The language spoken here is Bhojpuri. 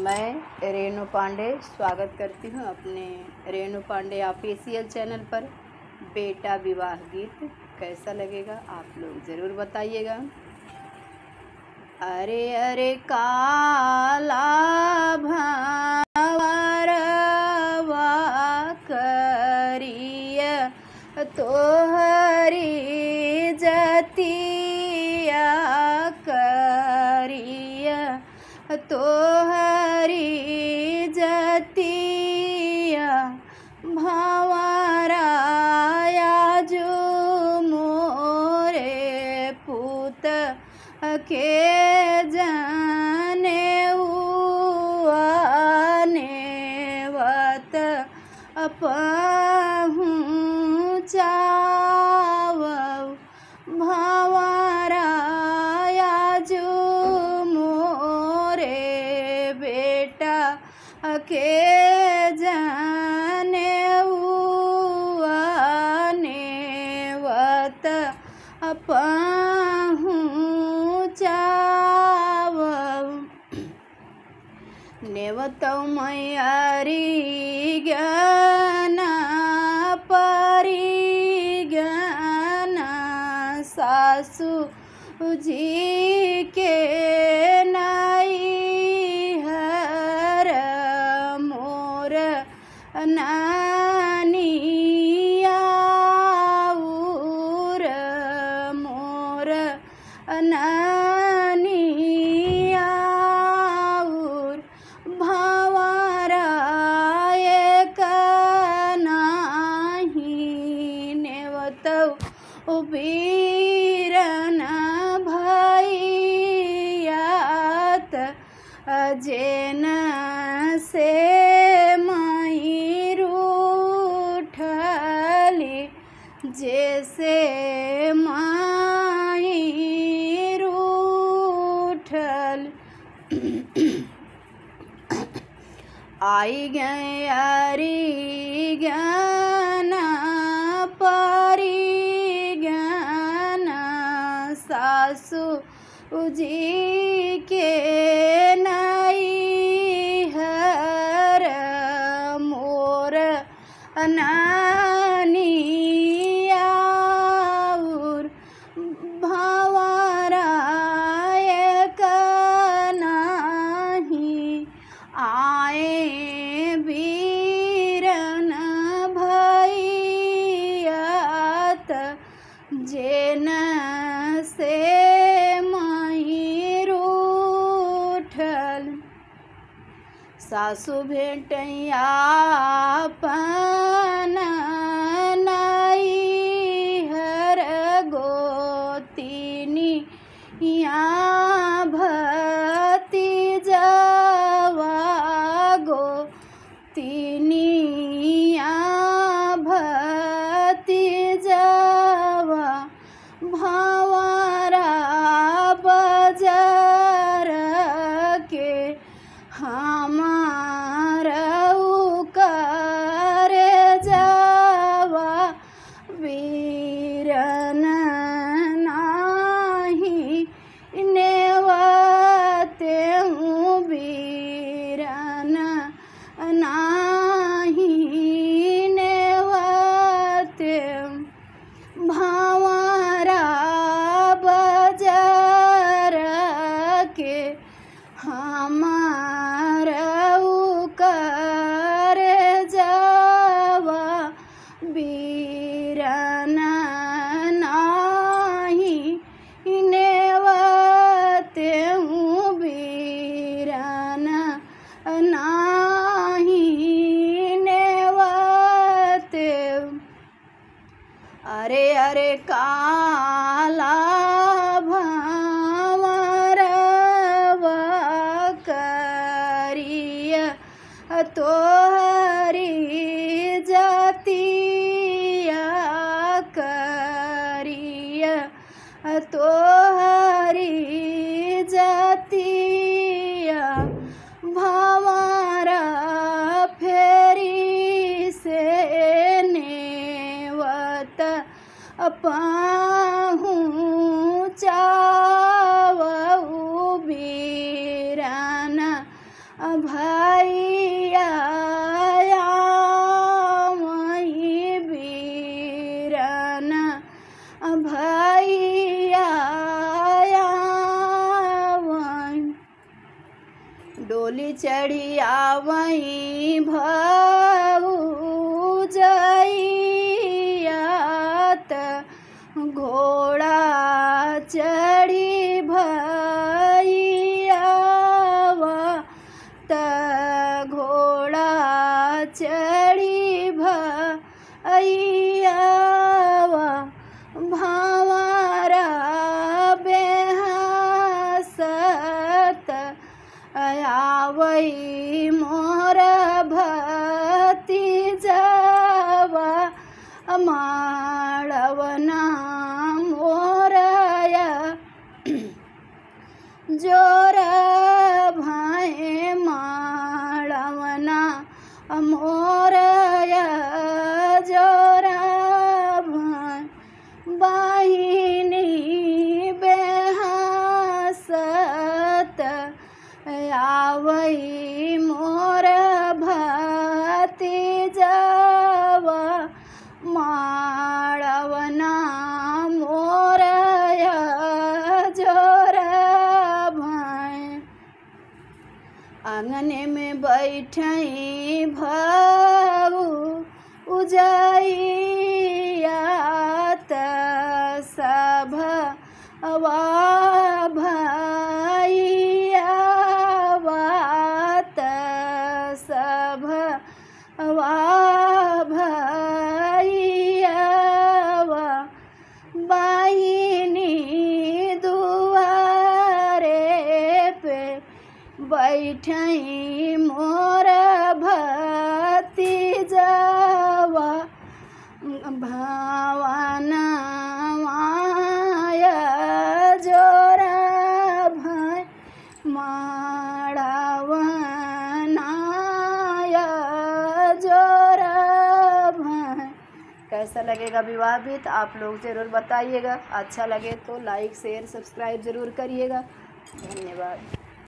मैं रेणु पांडे स्वागत करती हूँ अपने रेणु पांडे ऑफिशियल चैनल पर। बेटा विवाह गीत कैसा लगेगा आप लोग ज़रूर बताइएगा। अरे अरे काला भंवरवा करिया तोहरी जतिया करिया तोहरी जतिया भंवराया जो मोरे पुत के जाने नेवत पहुँचाव भंवराया जो मोरे बेटा के जाने नेवत पहुँचाव नेवतौ मैयारी ज्ञाना परिज्ञाना सासु जी के नैहर मोर नानियाउर मोर नानियाउर भंवराय नाही नेवतौ बीरन भैयात जेन से मई रूठली जैसे मई रूठल आई गई ज्ञाना परिज्ञाना सासु जी के नैहर मोर नानियाउर भंवराय नाही आए बीरन भैयात जेन से मई रूठल सासु भेटैया पाना नैहर गोतिनी भतीजवा गोतिनिया भतीजवा भंवरा बाजार के हमारऊ कर जावा वीरन नाही नेवते वीरन नाही नेवते भंवरा बाजार के हमारऊ कर जावा वीरन नाही नेवते वीरन नाही नेवते अरे अरे काला भंवरवा करिया तोहरी जतिया करिया तोहरी जतिया भंवरा फेरी से नेवत पहुँचाव बीरन भैया वही बीरन भैया वही डोली चढ़ी आवई भौजैया घोड़ा चढ़ी भैया घोड़ा चढ़ी भैया भंवरा बेहसत आवई मोर भतीजवा माड़वना मोरया जोर भाई माड़वना मोरया जोर भाई बहिनी बेहसत आवई मोर भतीजवा माड़वना मोरया जोर भाई आंगने में बैठई भौजैया सब भैया सब भैया बहिनी दुआरे पे बैठई मोर भतीजवा भावना माया जोर भाई माड़वनाया जोर भाई। कैसा लगेगा विवाह गीत आप लोग ज़रूर बताइएगा। अच्छा लगे तो लाइक शेयर सब्सक्राइब ज़रूर करिएगा। धन्यवाद।